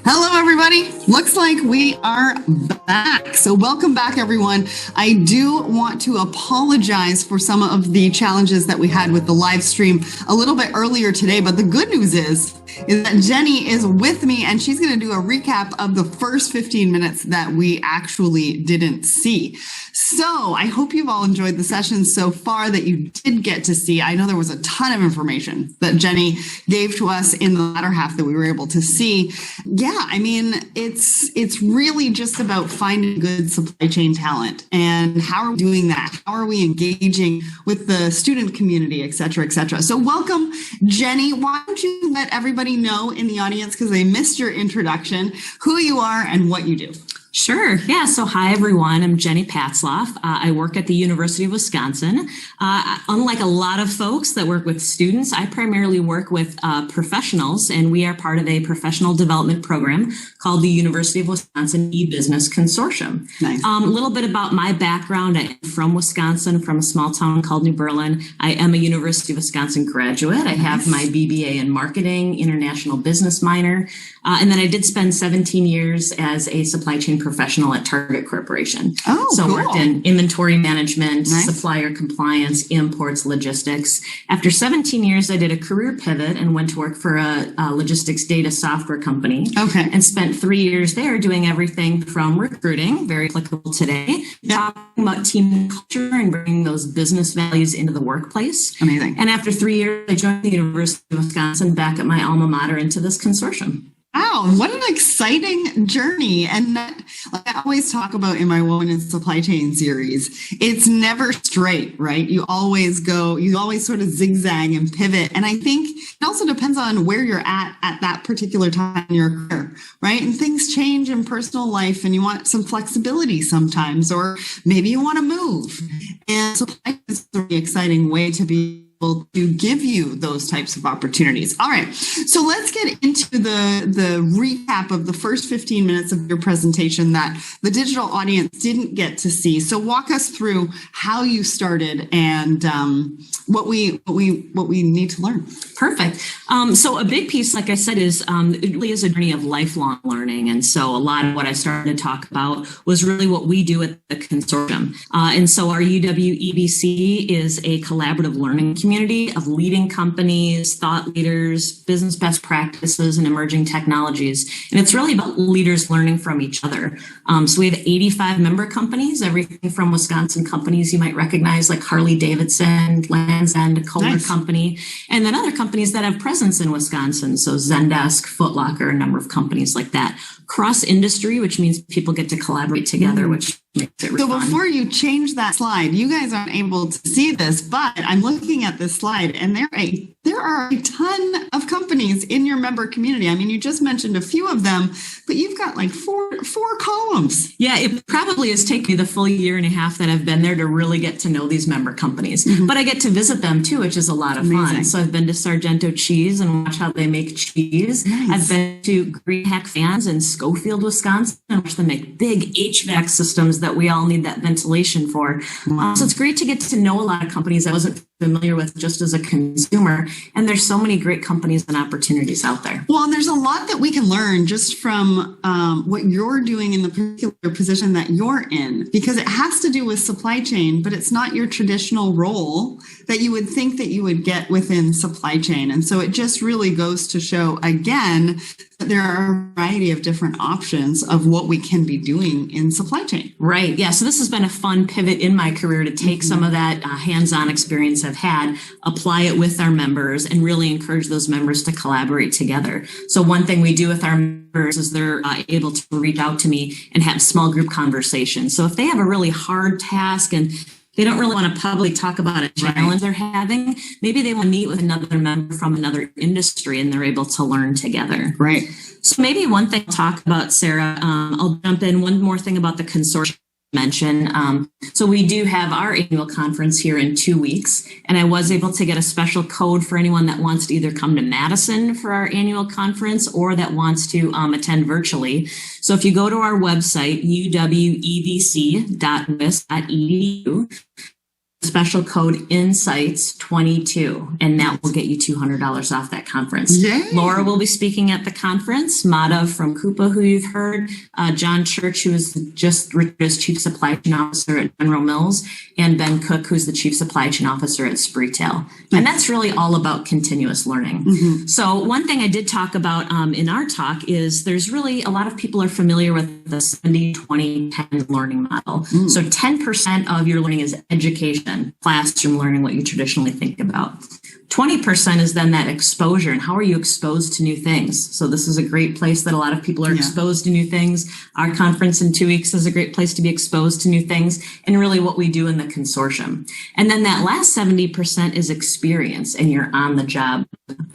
Hello, everybody. Looks like we are back. So welcome back, everyone. I do want to apologize for some of the challenges that we had with the live stream a little bit earlier today. But the good news is that Jenny is with me, and she's going to do a recap of the first 15 minutes that we actually didn't see. So I hope you've all enjoyed the session so far that you did get to see. I know there was a ton of information that Jenny gave to us in the latter half that we were able to see. Yeah, I mean, it's really just about finding good supply chain talent. And how are we doing that? How are we engaging with the student community, et cetera, et cetera? So welcome, Jenny. Why don't you let everybody know in the audience, because they missed your introduction, who you are and what you do? Sure. Yeah. So hi, everyone. I'm Jenny Patzlaff. I work at the University of Wisconsin. Unlike a lot of folks that work with students, I primarily work with professionals, and we are part of a professional development program called the University of Wisconsin E-Business Consortium. Nice. A little bit about my background. I am from Wisconsin, from a small town called New Berlin. I am a University of Wisconsin graduate. I have my BBA in marketing, international business minor, and then I did spend 17 years as a supply chain professional at Target Corporation. So cool. Worked in inventory management, Nice. supplier compliance, imports, logistics. After 17 years, I did a career pivot and went to work for a logistics data software company. Okay. And spent 3 years there doing everything from recruiting, very applicable today, talking about team culture and bringing those business values into the workplace. Amazing. And after 3 years, I joined the University of Wisconsin back at my alma mater into this consortium. Wow, what an exciting journey. And like I always talk about in my Women in Supply Chain series, it's never straight, right? You always sort of zigzag and pivot. And I think it also depends on where you're at that particular time in your career, right? And things change in personal life and you want some flexibility sometimes, or maybe you want to move. And supply chain is a really exciting way to be to give you those types of opportunities. All right, so let's get into the recap of the first 15 minutes of your presentation that the digital audience didn't get to see. So walk us through how you started and what we need to learn. Perfect. So a big piece, like I said, is it really is a journey of lifelong learning. And so a lot of what I started to talk about was really what we do at the consortium. And so our UW-EBC is a collaborative learning community of leading companies, thought leaders, business best practices, and emerging technologies. And it's really about leaders learning from each other. So we have 85 member companies, everything from Wisconsin companies you might recognize like Harley Davidson, Land's End, Kohler Nice. Company, and then other companies that have presence in Wisconsin. So Zendesk, Foot Locker, a number of companies like that. Cross industry, which means people get to collaborate together, which makes it really fun. Before you change that slide, you guys aren't able to see this, but I'm looking at this slide and there are a ton of companies in your member community. I mean, you just mentioned a few of them, but you've got like four columns. Yeah, it probably has taken me the full year and a half that I've been there to really get to know these member companies. Mm-hmm. But I get to visit them too, which is a lot of fun. So I've been to Sargento Cheese and watch how they make cheese. Nice. I've been to Green Hack Fans in Schofield, Wisconsin, and watch them make big HVAC systems that we all need that ventilation for. Wow. So it's great to get to know a lot of companies I wasn't familiar with just as a consumer. And there's so many great companies and opportunities out there. Well, and there's a lot that we can learn just from what you're doing in the particular position that you're in, because it has to do with supply chain, but it's not your traditional role that you would think that you would get within supply chain. And so it just really goes to show, again, that there are a variety of different options of what we can be doing in supply chain. Right. Yeah. So this has been a fun pivot in my career to take some of that hands-on experience I've had, apply it with our members, and really encourage those members to collaborate together. So one thing we do with our members is they're able to reach out to me and have small group conversations. So if they have a really hard task and they don't really want to publicly talk about a challenge they're having, maybe they want to meet with another member from another industry and they're able to learn together. Right. So maybe one thing I'll talk about, Sarah, I'll jump in. One more thing about the consortium mention. So we do have our annual conference here in 2 weeks, and I was able to get a special code for anyone that wants to either come to Madison for our annual conference or that wants to attend virtually. So if you go to our website, uwebc.wis.edu, special code INSIGHTS22, and that will get you $200 off that conference. Yay. Laura will be speaking at the conference. Mata from Coupa, who you've heard, John Church, who is just as Chief Supply Chain Officer at General Mills, and Ben Cook, who's the Chief Supply Chain Officer at Spreetail. And that's really all about continuous learning. Mm-hmm. So one thing I did talk about in our talk is there's really a lot of people are familiar with the 70-20-10 learning model. Mm. So 10% of your learning is education, classroom learning, what you traditionally think about. 20% is then that exposure, and how are you exposed to new things? So this is a great place that a lot of people are exposed to new things. Our conference in 2 weeks is a great place to be exposed to new things, and really what we do in the consortium. And then that last 70% is experience, and you're on the job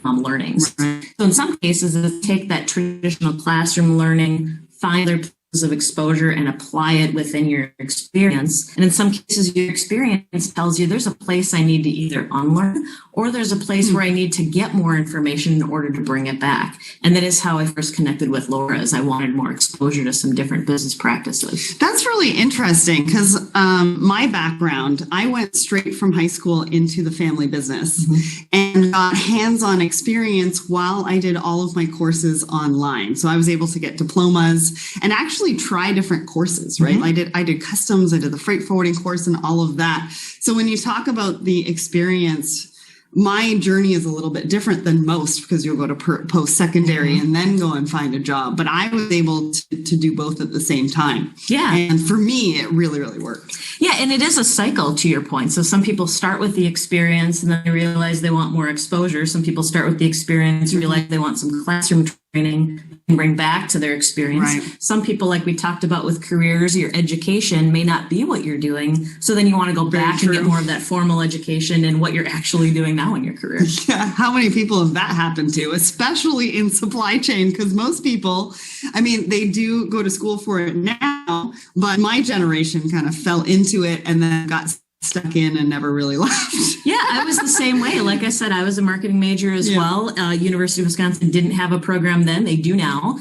learning. Right. So in some cases, it's take that traditional classroom learning, find other of exposure and apply it within your experience. And in some cases, your experience tells you there's a place I need to either unlearn or there's a place where I need to get more information in order to bring it back. And that is how I first connected with Laura, as I wanted more exposure to some different business practices. That's really interesting because my background, I went straight from high school into the family business and got hands-on experience while I did all of my courses online. So I was able to get diplomas and actually try different courses, right? I did customs, I did the freight forwarding course and all of that. So when you talk about the experience, my journey is a little bit different than most because you'll go to post-secondary and then go and find a job. But I was able to do both at the same time. Yeah. And for me, it really, really worked. Yeah. And it is a cycle, to your point. So some people start with the experience and then they realize they want more exposure. Some people start with the experience, realize they want some classroom training and bring back to their experience. Right. Some people, like we talked about with careers, your education may not be what you're doing. So then you want to go back and get more of that formal education and what you're actually doing now in your career. Yeah. How many people have that happened to, especially in supply chain? Because most people, I mean, they do go to school for it now, but my generation kind of fell into it and then got stuck in and never really left. Yeah, I was the same way. Like I said, I was a marketing major as well. University of Wisconsin didn't have a program then. They do now.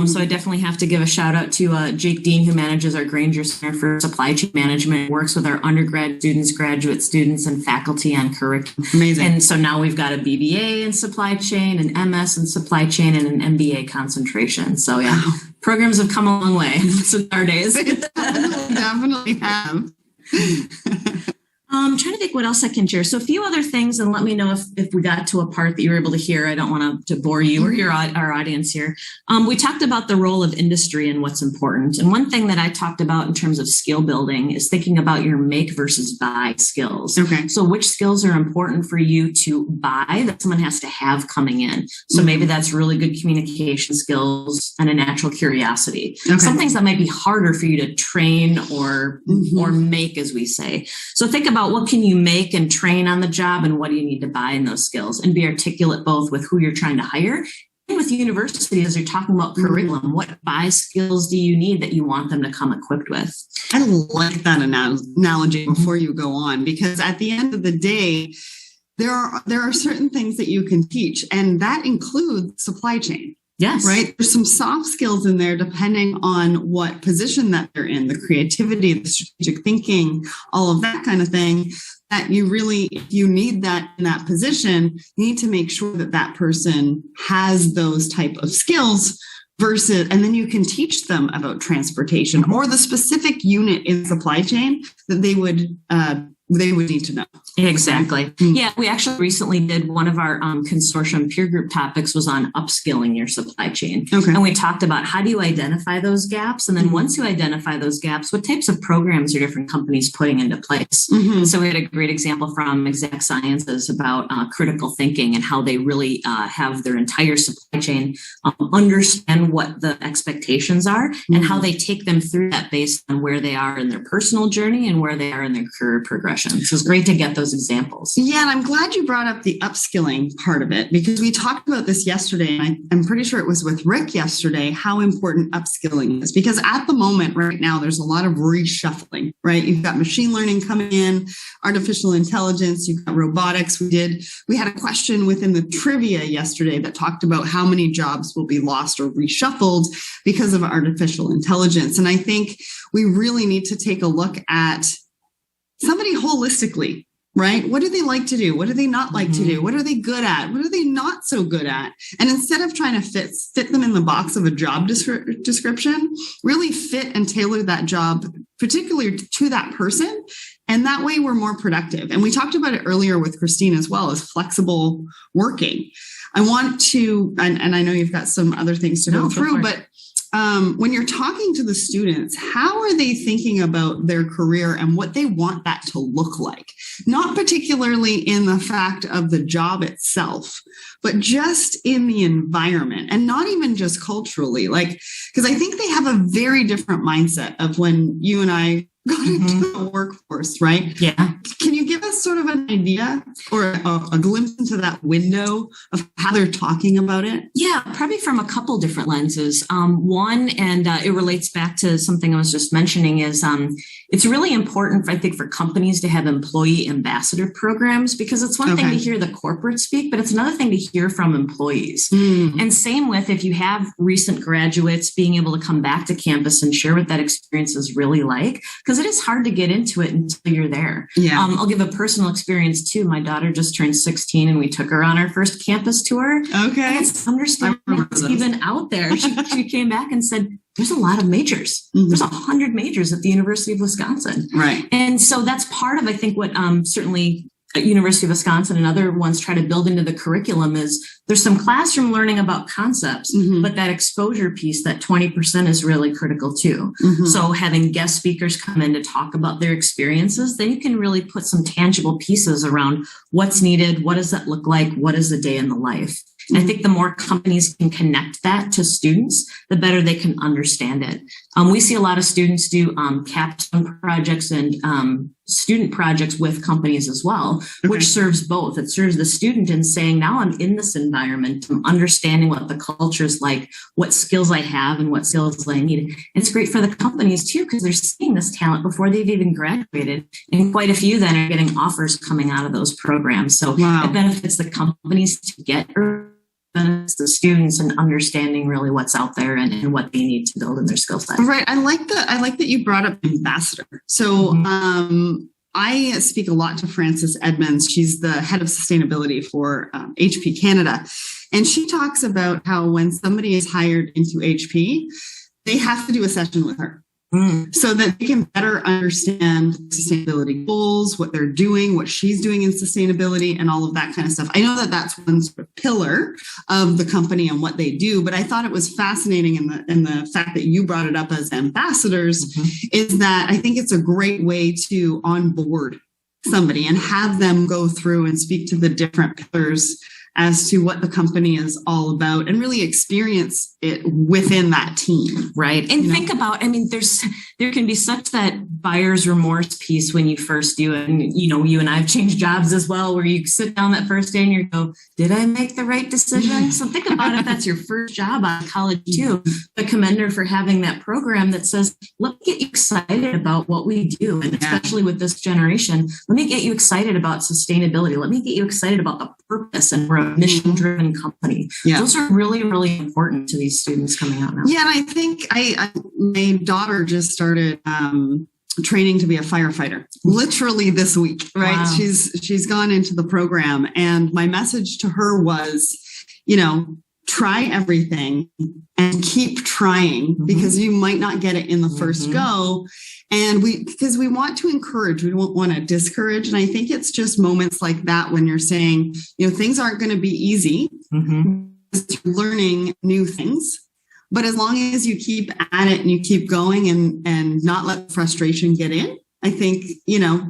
So I definitely have to give a shout out to Jake Dean, who manages our Granger Center for Supply Chain Management, works with our undergrad students, graduate students, and faculty on curriculum. Amazing. And so now we've got a BBA in supply chain, an MS in supply chain, and an MBA concentration. So programs have come a long way since our days. They definitely have. I'm trying to think what else I can share. So a few other things, and let me know if we got to a part that you were able to hear. I don't want to bore you or our audience here. We talked about the role of industry and what's important. And one thing that I talked about in terms of skill building is thinking about your make versus buy skills. Okay. So which skills are important for you to buy that someone has to have coming in? So maybe that's really good communication skills and a natural curiosity. Okay. Some things that might be harder for you to train or make, as we say. So think about what can you make and train on the job and what do you need to buy in those skills, and be articulate both with who you're trying to hire and with university as you're talking about curriculum. What buy skills do you need that you want them to come equipped with? I like that analogy before you go on, because at the end of the day, there are certain things that you can teach, and that includes supply chain. Yes. Right. There's some soft skills in there depending on what position that they're in, the creativity, the strategic thinking, all of that kind of thing, that you really, if you need that in that position, you need to make sure that that person has those type of skills versus, and then you can teach them about transportation or the specific unit in supply chain that they would need to know. Exactly. Mm-hmm. Yeah, we actually recently did one of our consortium peer group topics was on upskilling your supply chain. Okay. And we talked about how do you identify those gaps? And then once you identify those gaps, what types of programs are different companies putting into place? So we had a great example from Exact Sciences about critical thinking and how they really have their entire supply chain understand what the expectations are and how they take them through that based on where they are in their personal journey and where they are in their career progression. So it's great to get those examples. Yeah, and I'm glad you brought up the upskilling part of it, because we talked about this yesterday, and I'm pretty sure it was with Rick yesterday, how important upskilling is. Because at the moment right now, there's a lot of reshuffling, right? You've got machine learning coming in, artificial intelligence, you've got robotics. We had a question within the trivia yesterday that talked about how many jobs will be lost or reshuffled because of artificial intelligence. And I think we really need to take a look at somebody holistically, right? What do they like to do? What do they not like to do? What are they good at? What are they not so good at? And instead of trying to fit them in the box of a job description, really fit and tailor that job particularly to that person. And that way we're more productive. And we talked about it earlier with Christine as well, as flexible working. I want to, and I know you've got some other things to go through, but when you're talking to the students, how are they thinking about their career and what they want that to look like? Not particularly in the fact of the job itself, but just in the environment, and not even just culturally. Like, because I think they have a very different mindset of when you and I got into the workforce, right? Yeah. Can you give us sort of an idea or a glimpse into that window of how they're talking about it? Yeah, probably from a couple different lenses. One, and it relates back to something I was just mentioning, is it's really important, I think, for companies to have employee ambassador programs, because it's one thing to hear the corporate speak, but it's another thing to hear from employees. And same with if you have recent graduates being able to come back to campus and share what that experience is really like, because it is hard to get into it until you're there. Yeah. I'll give a personal experience too. My daughter just turned 16 and we took her on our first campus tour. Okay. It's understanding it's even out there. She came back and said, there's a lot of majors. There's 100 majors at the University of Wisconsin. Right. And so that's part of, I think, what certainly University of Wisconsin and other ones try to build into the curriculum is there's some classroom learning about concepts, but that exposure piece, that 20% is really critical too. So having guest speakers come in to talk about their experiences, then you can really put some tangible pieces around what's needed, what does that look like, what is a day in the life. And I think the more companies can connect that to students, the better they can understand it. We see a lot of students do capstone projects and student projects with companies as well, which serves both. It serves the student in saying, now I'm in this environment, I'm understanding what the culture is like, what skills I have and what skills I need. And it's great for the companies too, because they're seeing this talent before they've even graduated. And quite a few then are getting offers coming out of those programs. So it benefits the companies to get benefits the students and understanding really what's out there and what they need to build in their skill set. Right. I like that you brought up ambassador. So I speak a lot to Frances Edmonds. She's the head of sustainability for HP Canada. And she talks about how when somebody is hired into HP, they have to do a session with her. So that they can better understand sustainability goals, what they're doing, what she's doing in sustainability, and all of that kind of stuff. I know that that's one sort of pillar of the company and what they do, but I thought it was fascinating in the fact that you brought it up as ambassadors, is that I think it's a great way to onboard somebody and have them go through and speak to the different pillars as to what the company is all about and really experience it within that team. Right. And think about, I mean, there can be such that buyer's remorse piece when you first do it. And, you and I have changed jobs as well, where you sit down that first day and you go, did I make the right decision? So think about if that's your first job out of college too. I commend her for having that program that says, let me get you excited about what we do. And especially with this generation, let me get you excited about sustainability. Let me get you excited about the purpose, and we're a mission-driven company. Those are really, really important to these students coming out now. Yeah, and I think my daughter just started training to be a firefighter literally this week, right? Wow. She's gone into the program, and my message to her was, try everything and keep trying, because you might not get it in the first go. And because we want to encourage, we don't want to discourage. And I think it's just moments like that when you're saying, things aren't going to be easy, learning new things. But as long as you keep at it and you keep going and not let frustration get in, I think,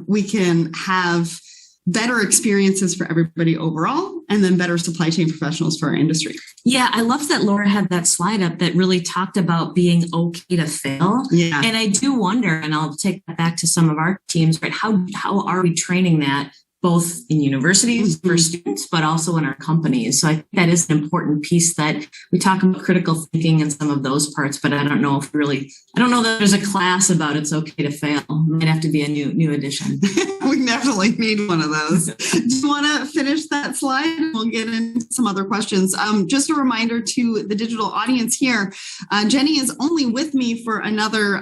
we can have better experiences for everybody overall, and then better supply chain professionals for our industry. Yeah, I love that Laura had that slide up that really talked about being okay to fail. Yeah. And I do wonder, and I'll take that back to some of our teams, right? How are we training that both in universities for students, but also in our companies? So I think that is an important piece that we talk about critical thinking and some of those parts, but I don't know that there's a class about it's okay to fail. It might have to be a new addition. We definitely need one of those. Do you want to finish that slide? We'll get into some other questions. Just a reminder to the digital audience here, Jenny is only with me for another,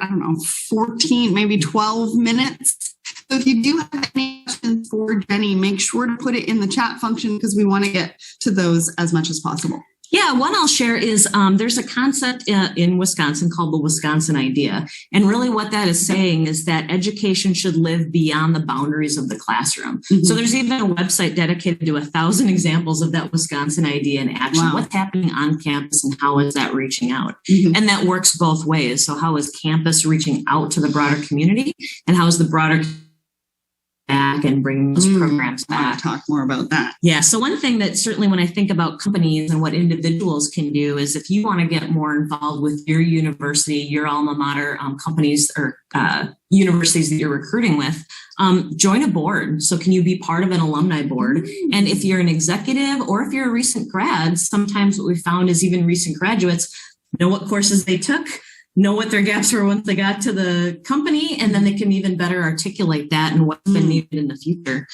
14, maybe 12 minutes. if you do have any questions for Jenny, make sure to put it in the chat function because we want to get to those as much as possible. Yeah, one I'll share is there's a concept in Wisconsin called the Wisconsin Idea. And really what that is saying is that education should live beyond the boundaries of the classroom. Mm-hmm. So there's even a website dedicated to 1,000 examples of that Wisconsin Idea in action. Wow. What's happening on campus and how is that reaching out? Mm-hmm. And that works both ways. So how is campus reaching out to the broader community and how is the broader back and bring those programs back. I want to talk more about that. Yeah. So one thing that certainly when I think about companies and what individuals can do is if you want to get more involved with your university, your alma mater companies or universities that you're recruiting with, join a board. So can you be part of an alumni board? And if you're an executive or if you're a recent grad, sometimes what we found is even recent graduates know what courses they took, know what their gaps were once they got to the company, and then they can even better articulate that and what's been needed in the future.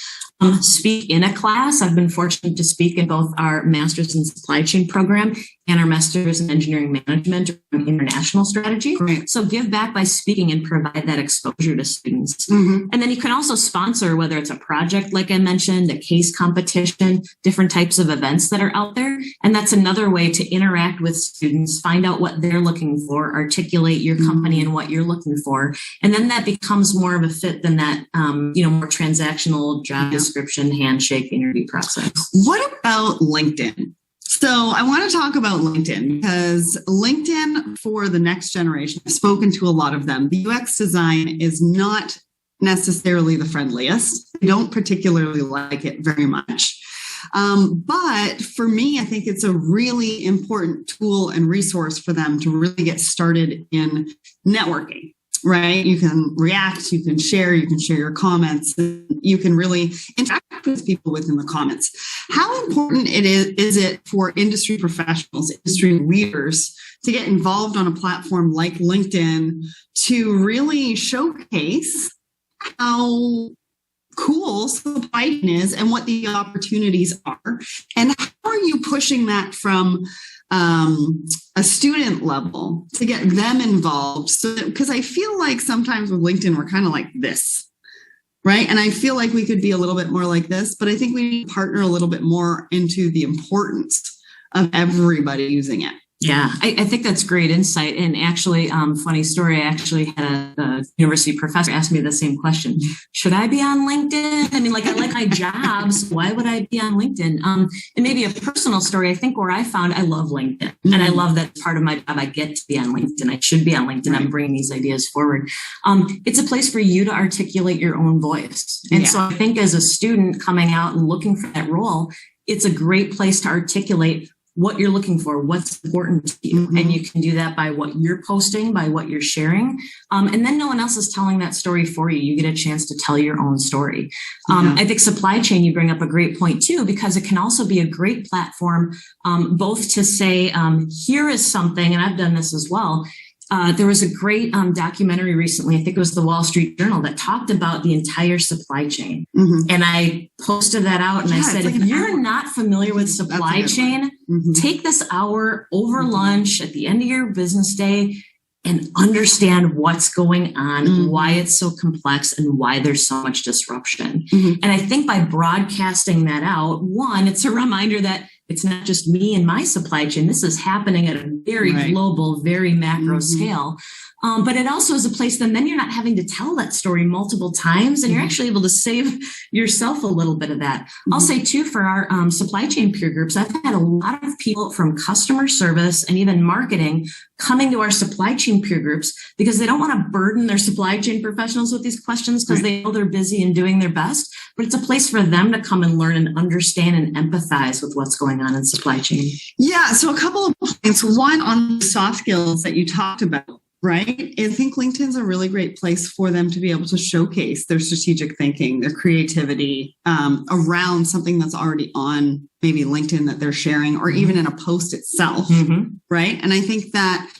Speak in a class. I've been fortunate to speak in both our Master's in Supply Chain program and our Master's in Engineering Management and International Strategy. Great. So give back by speaking and provide that exposure to students. Mm-hmm. And then you can also sponsor, whether it's a project, like I mentioned, a case competition, different types of events that are out there. And that's another way to interact with students, find out what they're looking for, articulate your company and what you're looking for. And then that becomes more of a fit than that, more transactional job description, handshake, interview process. What about LinkedIn? So I want to talk about LinkedIn because LinkedIn for the next generation, I've spoken to a lot of them. The UX design is not necessarily the friendliest. I don't particularly like it very much. But for me, I think it's a really important tool and resource for them to really get started in networking. Right? You can react, you can share your comments, and you can really interact with people within the comments. How important is it for industry professionals, industry leaders to get involved on a platform like LinkedIn to really showcase how cool supply chain is and what the opportunities are? And how are you pushing that from a student level to get them involved? So because I feel like sometimes with LinkedIn, we're kind of like this, right? And I feel like we could be a little bit more like this, but I think we need to partner a little bit more into the importance of everybody using it. Yeah, I think that's great insight. And actually, funny story, I actually had a university professor ask me the same question. Should I be on LinkedIn? I mean, I like my jobs. Why would I be on LinkedIn? And maybe a personal story, I think where I found I love LinkedIn. And I love that part of my job. I get to be on LinkedIn. I should be on LinkedIn. Right. I'm bringing these ideas forward. It's a place for you to articulate your own voice. And so I think as a student coming out and looking for that role, it's a great place to articulate what you're looking for, what's important to you. Mm-hmm. And you can do that by what you're posting, by what you're sharing. And then no one else is telling that story for you. You get a chance to tell your own story. I think supply chain, you bring up a great point too, because it can also be a great platform, both to say, here is something, and I've done this as well. There was a great documentary recently, I think it was the Wall Street Journal, that talked about the entire supply chain. Mm-hmm. And I posted that out and I said, if you're not familiar with supply chain, take this hour over lunch at the end of your business day and understand what's going on, why it's so complex, and why there's so much disruption. And I think by broadcasting that out, one, it's a reminder that it's not just me and my supply chain. This is happening at a very global, very macro scale. But it also is a place then you're not having to tell that story multiple times, and you're actually able to save yourself a little bit of that. I'll say too, for our supply chain peer groups, I've had a lot of people from customer service and even marketing coming to our supply chain peer groups because they don't want to burden their supply chain professionals with these questions because they know they're busy and doing their best. But it's a place for them to come and learn and understand and empathize with what's going on in supply chain. Yeah. So a couple of points. One on the soft skills that you talked about. Right. I think LinkedIn's a really great place for them to be able to showcase their strategic thinking, their creativity around something that's already on maybe LinkedIn that they're sharing, or even in a post itself. Right. And I think that,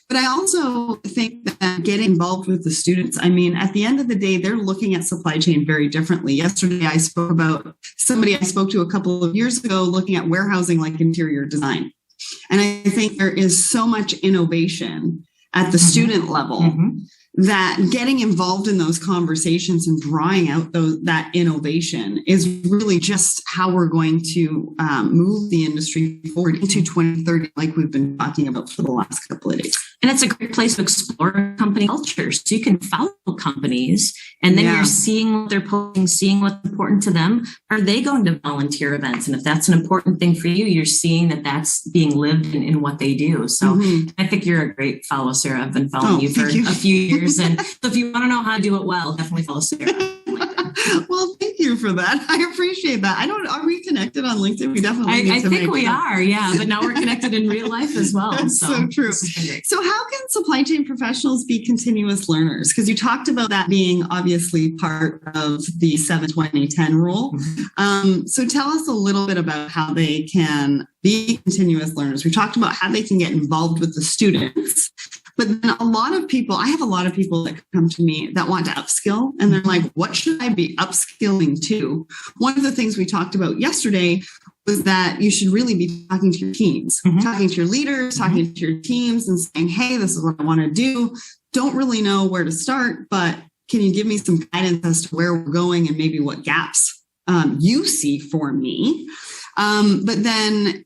but I also think that getting involved with the students, I mean, at the end of the day, they're looking at supply chain very differently. Yesterday, I spoke about somebody I spoke to a couple of years ago looking at warehousing like interior design. And I think there is so much innovation at the student level that getting involved in those conversations and drawing out that innovation is really just how we're going to move the industry forward into 2030, like we've been talking about for the last couple of days. And it's a great place to explore company cultures. So you can follow companies and then you're seeing what they're posting, seeing what's important to them. Are they going to volunteer events? And if that's an important thing for you, you're seeing that that's being lived in what they do. So I think you're a great follow, Sarah. I've been following you for a few years. And so if you want to know how to do it well, definitely follow Sarah. Well, thank you for that. I appreciate that. Are we connected on LinkedIn? We definitely need to I think we are, yeah. But now we're connected in real life as well. That's so true. So how can supply chain professionals be continuous learners? Because you talked about that being obviously part of the 7-20-10 rule. So tell us a little bit about how they can be continuous learners. We talked about how they can get involved with the students. But then I have a lot of people that come to me that want to upskill, and they're like, what should I be upskilling to? One of the things we talked about yesterday was that you should really be talking to your teams, talking to your leaders, talking to your teams and saying, hey, this is what I want to do. Don't really know where to start, but can you give me some guidance as to where we're going and maybe what gaps you see for me? But then,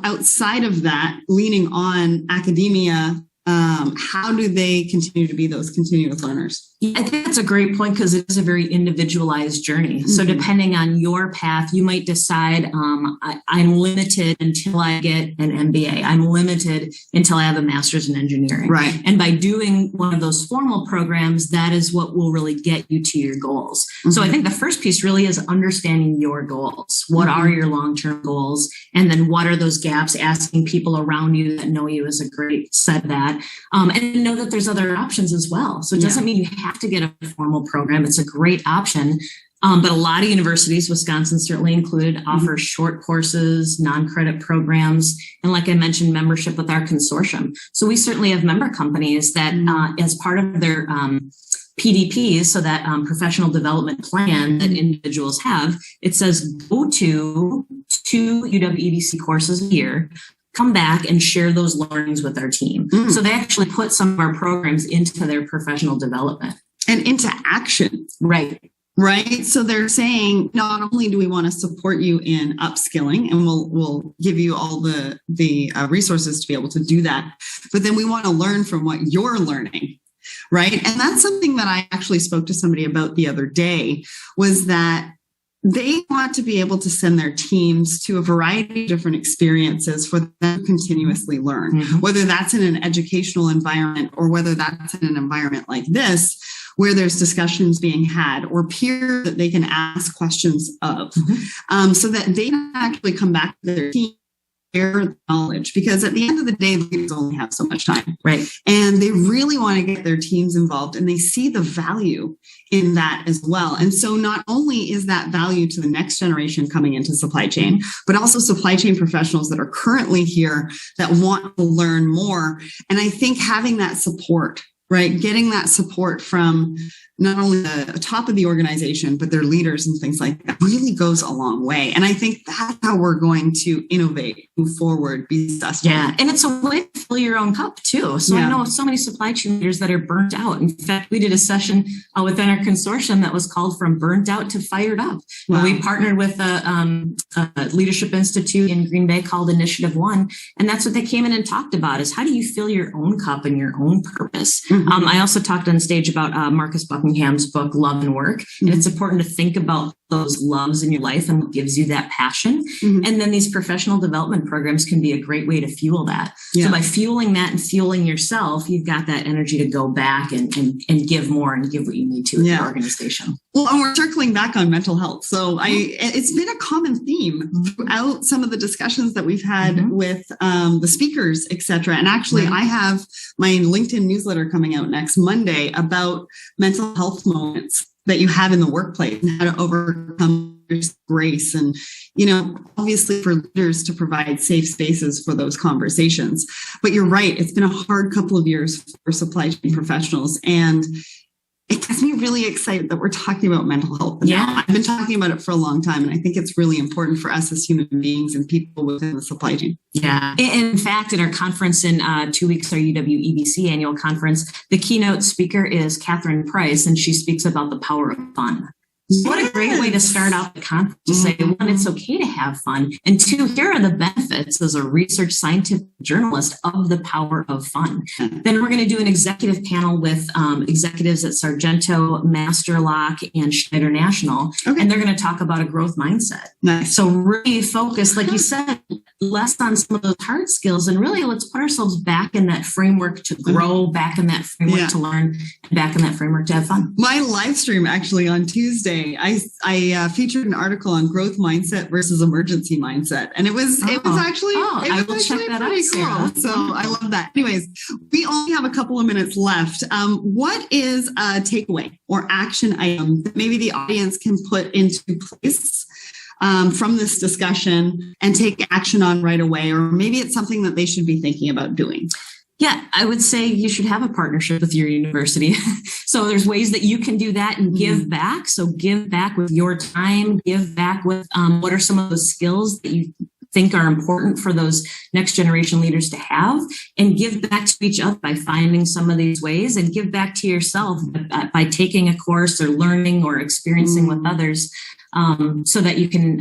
outside of that, leaning on academia, how do they continue to be those continuous learners? I think that's a great point because it is a very individualized journey. So depending on your path, you might decide I'm limited until I get an MBA. I'm limited until I have a master's in engineering. Right. And by doing one of those formal programs, that is what will really get you to your goals. So I think the first piece really is understanding your goals. What are your long-term goals? And then what are those gaps? Asking people around you that know you is a great set of that. And know that there's other options as well. So it doesn't mean you have to get a formal program. It's a great option. But a lot of universities, Wisconsin certainly included, offer short courses, non-credit programs, and like I mentioned, membership with our consortium. So we certainly have member companies that as part of their PDPs, so that professional development plan that individuals have, it says go to 2 UW-EDC courses a year, come back and share those learnings with our team. So they actually put some of our programs into their professional development. And into action. Right. So they're saying, not only do we want to support you in upskilling, and we'll give you all the resources to be able to do that, but then we want to learn from what you're learning. Right. And that's something that I actually spoke to somebody about the other day, was that they want to be able to send their teams to a variety of different experiences for them to continuously learn, whether that's in an educational environment or whether that's in an environment like this, where there's discussions being had or peers that they can ask questions of, so that they can actually come back to their team, share knowledge, because at the end of the day, leaders only have so much time. Right. And they really want to get their teams involved, and they see the value in that as well. And so not only is that value to the next generation coming into supply chain, but also supply chain professionals that are currently here that want to learn more. And I think having that support, right, getting that support from not only the top of the organization, but their leaders and things like that really goes a long way. And I think that's how we're going to innovate, move forward, be sustainable. Yeah. And it's a way to fill your own cup too. So I know of so many supply chain leaders that are burnt out. In fact, we did a session within our consortium that was called From Burnt Out to Fired Up. Wow. We partnered with a leadership institute in Green Bay called Initiative One. And that's what they came in and talked about, is how do you fill your own cup and your own purpose? I also talked on stage about Marcus Buckingham's book, Love and Work. And it's important to think about those loves in your life and what gives you that passion. And then these professional development programs can be a great way to fuel that. So by fueling that and fueling yourself, you've got that energy to go back and give more and give what you need to your organization. Well, and we're circling back on mental health. So it's been a common theme throughout some of the discussions that we've had with the speakers, et cetera. And actually, I have my LinkedIn newsletter coming out next Monday about mental health moments that you have in the workplace and how to overcome grace, and obviously for leaders to provide safe spaces for those conversations. But you're right, it's been a hard couple of years for supply chain professionals, and it gets me really excited that we're talking about mental health. Now. I've been talking about it for a long time, and I think it's really important for us as human beings and people within the supply chain. Yeah. In fact, at our conference in 2 weeks, our UW-EBC annual conference, the keynote speaker is Catherine Price, and she speaks about the power of fun. What a great way to start out the conference, to say, one, it's okay to have fun. And two, here are the benefits as a research scientific journalist of the power of fun. Then we're going to do an executive panel with executives at Sargento, Masterlock, and Schneider National. Okay. And they're going to talk about a growth mindset. Nice. So really focus, like you said, less on some of those hard skills, and really let's put ourselves back in that framework to grow, back in that framework to learn, and back in that framework to have fun. My live stream actually on Tuesday, I featured an article on growth mindset versus emergency mindset, and it was actually pretty cool. So I love that. Anyways, we only have a couple of minutes left. What is a takeaway or action item that maybe the audience can put into place from this discussion and take action on right away, or maybe it's something that they should be thinking about doing? Yeah, I would say you should have a partnership with your university. So there's ways that you can do that and give back. So give back with your time, give back with what are some of those skills that you think are important for those next generation leaders to have, and give back to each other by finding some of these ways, and give back to yourself by taking a course or learning or experiencing with others. So that you can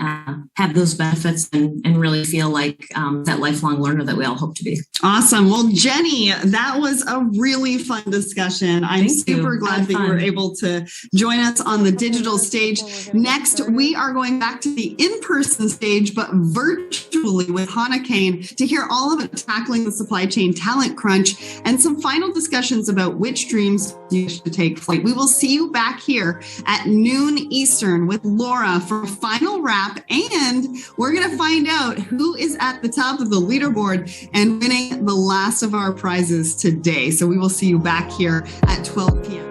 have those benefits and really feel like that lifelong learner that we all hope to be. Awesome. Well, Jenny, that was a really fun discussion. I'm super glad that you were able to join us on the digital stage. Next, we are going back to the in-person stage, but virtually with Hannah Kane to hear all about tackling the supply chain talent crunch and some final discussions about which dreams you should take flight. We will see you back here at noon Eastern with Laura for a final wrap, and we're going to find out who is at the top of the leaderboard and winning the last of our prizes today. So we will see you back here at 12 p.m.